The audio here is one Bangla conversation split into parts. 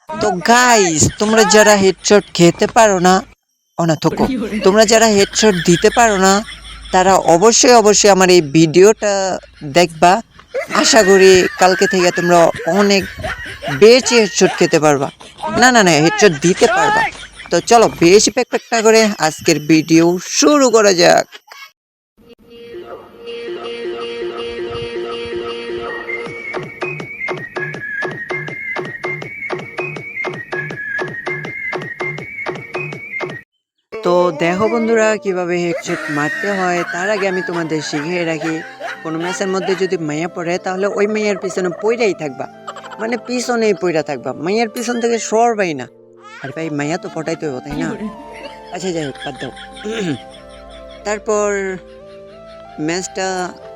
তো গাইস, তোমরা যারা হেডশট খেতে পারো না, না থোকো, তোমরা যারা হেডশট দিতে পারো না, তারা অবশ্যই অবশ্যই আমার এই ভিডিওটা দেখবা। আশা করি কালকে থেকে তোমরা অনেক বেশি হেডশট খেতে পারবা। না না না, হেডশট দিতে পারবা। তো চলো বেশি প্যাক প্যাক না করে আজকের ভিডিও শুরু করা যাক। তো দেখো বন্ধুরা, কিভাবে হেডশট মারতে হয় তার আগে আমি তোমাদের শিখিয়ে রাখি। কোনো ম্যাচের মধ্যে যদি মাইয়া পড়ে তাহলে ওই মাইয়ার পিছনে পইরাই থাকবা, মানে পিছনেই পইরা থাকবা, মাইয়ার পিছন থেকে সরবাই না। আর ভাই মাইয়া তো পটাইতে হবে তাই না? আচ্ছা যাই হোক, বাদ দাও। তারপর ম্যাচটা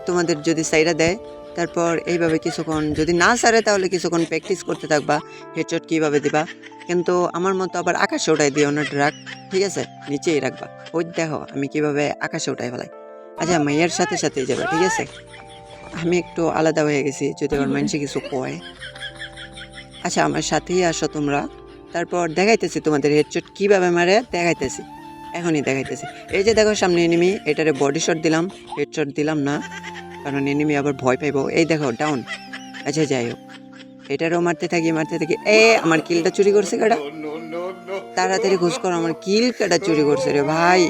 তোমাদের যদি সাইরা দেয়, তারপর এইভাবে কিছুক্ষণ, যদি না সারে তাহলে কিছুক্ষণ প্র্যাকটিস করতে থাকবা হেডশট কীভাবে দিবা। কিন্তু আমার মতো আবার আকাশে ওঠাই দিও না ড্রাগ, ঠিক আছে? নিচেই রাখবা। ওই দেখো আমি কিভাবে আকাশে উঠাই ফেলাই। আচ্ছা মাইয়ার সাথে সাথেই যাবে, ঠিক আছে? আমি একটু আলাদা হয়ে গেছি, যদি আমার মানুষে কিছু কয়। আচ্ছা আমার সাথেই আসো তোমরা, তারপর দেখাইতেছি তোমাদের হেডশট কীভাবে মারে দেখাইতেছি, এখনই দেখাইতেছি। এই যে দেখো সামনে এনিমি, এটারে বডি শট দিলাম, হেডশট দিলাম না, কারণ এনিমি আবার ভয় পাইবো। এই দেখো ডাউন। আচ্ছা যাই হোক, এটারও মারতে থাকি মারতে থাকি। আমার কিলটা চুরি করছে কাটা, তাড়াতাড়ি খোঁজ করো, আমার কিল কাটা চুরি করছে রে ভাই।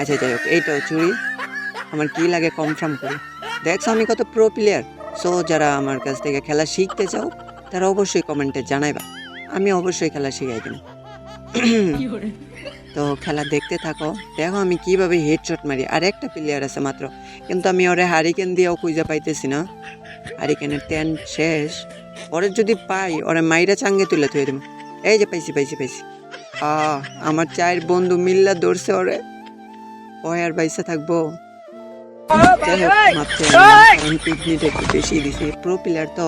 আচ্ছা যাই হোক, এইটাও চুরি, আমার কিল আগে কনফার্ম করি। দেখছো আমি কত প্রো প্লেয়ার। সো যারা আমার কাছ থেকে খেলা শিখতে চাও তারা অবশ্যই কমেন্টে জানাইবা, আমি অবশ্যই খেলা শিখাই দেব। তো খেলা দেখতে থাকো, দেখো আমি কিভাবে হেডশট মারি। আর একটা প্লেয়ার আছে মাত্র, কিন্তু আমি ওরে হারিকেন দিয়েও খুঁজে পাইতেছি না। হারিকেনের তেন শেষ। ওরে যদি পাই ওরে মাইরা চাঙ্গে তুলে থুয়ে দেবো। এই যে পাইছি পাইছি পাইছি। আমার চায়ের বন্ধু মিল্লা ধরছে ওরে, ও আর বাইসা থাকবো? যাই হোক, মারতে কারণ পিকনিটা একটু বেশি দিছি, প্রো প্লেয়ার তো।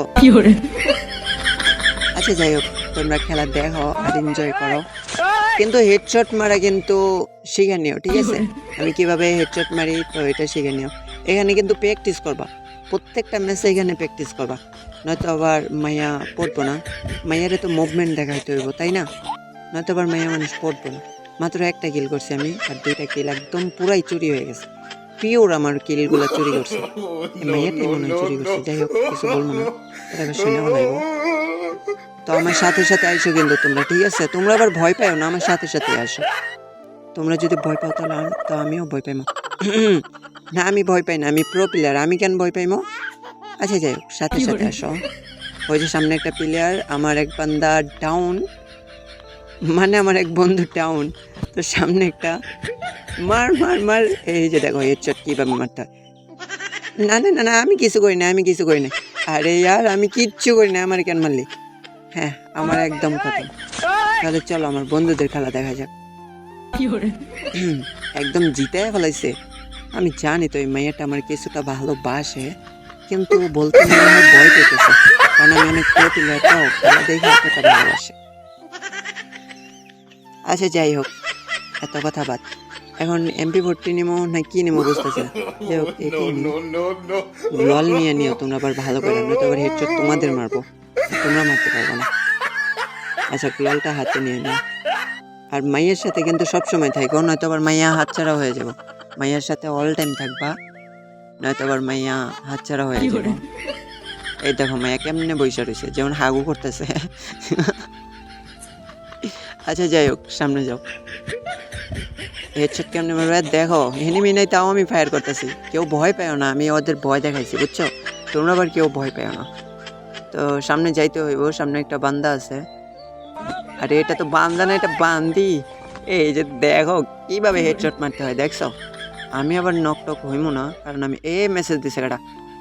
আচ্ছা যাই হোক, তোমরা খেলা দেখো আর এনজয় করো, কিন্তু হেডশট মারা কিন্তু শিখে নিও, ঠিক আছে? আমি কিভাবে হেডশট মারি তো এটা শিখে নিও। এখানে কিন্তু প্র্যাকটিস করবা, প্রত্যেকটা ম্যাচে এখানে প্র্যাকটিস করবা, নয়তো আবার মাইয়া পড়বো না। মাইয়ারে তো মুভমেন্ট দেখাইতে হইব তাই না? নয়তো আবার মাইয়া মানুষ পড়বো না। মাত্র একটা কিল করছি আমি, আর দুইটা কিল একদম পুরাই চুরি হয়ে গেছে। পিওর আমার কিলগুলো চুরি করছে, মাইয়াটাই মনে হয় চুরি করছে। যাই হোক, কিছু বলবো না, এটা শুনে লাগবো। তো আমার সাথে সাথে আইসো কিন্তু তোমরা, ঠিক আছে? তোমরা আবার ভয় পাও না, আমার সাথে সাথে আসো। তোমরা যদি ভয় পাও তাহলে তো আমিও ভয় পাইমো। না আমি ভয় পাই না, আমি প্রো প্লেয়ার, আমি কেন ভয় পাইমো? আচ্ছা যাই হোক, সাথে সাথে আসো। ওই যে সামনে একটা প্লেয়ার, আমার এক বান্দা ডাউন, মানে আমার এক বন্ধু ডাউন। তো সামনে একটা মার মার মার, এই যে দেখো হেডশট কিভাবে মারতে হয়। না না না না, আমি কিছু করি না, আমি কিছু করি না। আরে ইয়ার আমি কিচ্ছু করি না, আমার কেন মারলি? হ্যাঁ আমার একদম খতম। তাহলে চলো আমার বন্ধুদের খেলা দেখা যাক। একদম জিতে ফেলাইছে। আমি জানি তো এই মেয়েটা আমার কিছুটা ভালোবাসে, কিন্তু বলতে মনে হয় ভয় পেতেছে, কারণ আমি অনেক প্রো প্লেয়ার তো, খেলা দেখে এতটা ভালোবাসে। আচ্ছা যাই হোক, এত কথা বাদ। এখন MP40 নিমো না কি নিমো বুঝতেছি না। যাই হোক, এটি গ্লোয়াল নিয়ে নিও তোমরা আবার ভালো করে, নয়তো আবার হেডশট তোমাদের মারবো, তোমরা মারতে পারবো না। আচ্ছা গ্লোয়ালটা হাতে নিয়ে নিও। আর মাইয়ের সাথে কিন্তু সবসময় থাকো, নয়তো আবার মাইয়া হাতছাড়া হয়ে যাব। মাইয়ার সাথে অল টাইম থাকবা, নয়তো আবার মাইয়া হাতছাড়া হয়ে যাব। এই দেখো মাইয়া কেমনে বইসা রয়েছে, যেমন হাগু করতেছে। আচ্ছা যাই হোক, সামনে যাও। হেডশট কেমনে মারবে দেখো, এনিমি নাই তাও আমি ফায়ার করতেছি। কেউ ভয় পায় না, আমি ওদের ভয় দেখাইছি, বুঝছো? তোমরা আবার কেউ ভয় পায় না। তো সামনে যাইতে হইব, সামনে একটা বান্দা আছে। আরে এটা তো বান্দা না, এটা বান্দি। এই যে দেখো কিভাবে হেডশট মারতে হয়, দেখছো? আমি আবার নক টক হইমো না, কারণ আমি মেসেজ দিছে কাটা।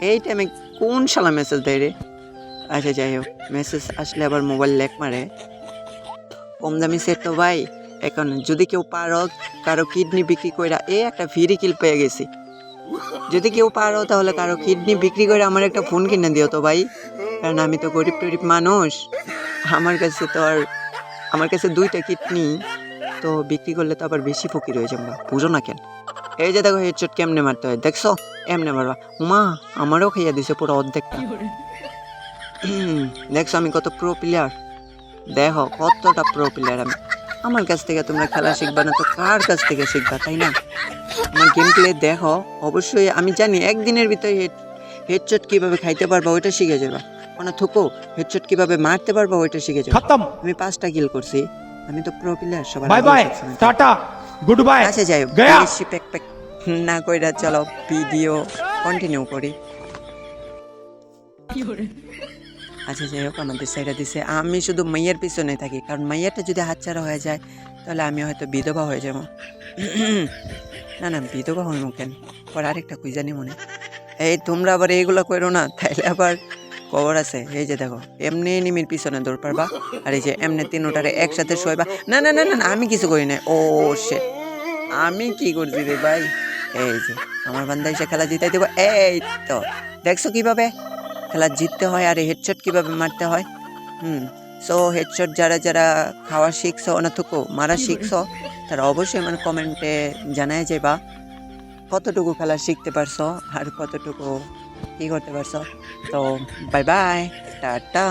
এই টাইমে কোন শালা মেসেজ দেয় রে? আচ্ছা যাই হোক, মেসেজ আসলে আবার মোবাইল ল্যাক মারে। কম দামি সেট তো ভাই, এখন যদি কেউ পারো কারো কিডনি বিক্রি কইরা একটা ফ্রি কিল পেয়ে গেছি। যদি কেউ পারো তাহলে কারো কিডনি বিক্রি করে আমার একটা ফোন কিনে দিও তো ভাই, কারণ আমি তো গরিব টরিব মানুষ। আমার কাছে দুইটা কিডনি, তো বিক্রি করলে তো আবার বেশি ফকির হয়ে যাবো, বুঝো না কেন? এই যে দেখো হেডশট কেমনে মারতে হয়, দেখছো? এমনে মারবা। মা আমারও খাইয়া দিছে পুরো অর্ধেকটা। দেখছো আমি কত প্রো প্লেয়ার। দেখো কতটা প্রো প্লেয়ার আমি। আমার কাছ থেকে তোমরা খেলা শিখবা না তো কার কাছ থেকে শিখবা, তাই না? আমার গেম প্লে দেখো, অবশ্যই আমি জানি একদিনের ভিতরে হেডশট কিভাবে খাইতে পারবা ওইটা শিখে যাবা। মানে থুকো, হেডশট কিভাবে মারতে পারবা ওইটা শিখে যাবা। खत्म। আমি 5টা কিল করছি, আমি তো প্রো প্লেয়ার। সবার बाय আগে बाय সবসময় থাকি। टाटा गुड बाय আচ্ছা যাই হোক, गया। বেশি প্যাক প্যাক না কইরা চলো ভিডিও কন্টিনিউ করি। আচ্ছা যাই হোক, আমাদের সাইডে দিছে, আমি শুধু মাইয়ার পিছনে থাকি, কারণ মাইয়াটা যদি হাতছাড়া হয়ে যায় তাহলে আমি হয়তো বিধবা হয়ে যাব। না না, বিধবা হইব কেন, পর আরেকটা খুঁজা নি মনে। এই তোমরা আবার এইগুলো করো না, তাইলে আবার খবর আছে। এই যে দেখো, এমনি নিমির পিছনে দৌড় পারবা, আর এই যে এমনি তিনোটারে একসাথে শোয়বা। না না না না না, আমি কিছু করি না। ও শেট, আমি কি করছি রে ভাই? এই যে আমার বান্দা এসে খেলা জিতাই দেবো। এই তো দেখছো কিভাবে খেলা জিততে হয় আর হেডশট কিভাবে মারতে হয়। সো হেডশট যারা যারা খাওয়া শিখছো না থুকো মারা শিখছো, তারা অবশ্যই আমার কমেন্টে জানায় যাবা কতটুকু খেলা শিখতে পারছো আর কতটুকু কি করতে পারছো। তো বাই বাই, টাটা।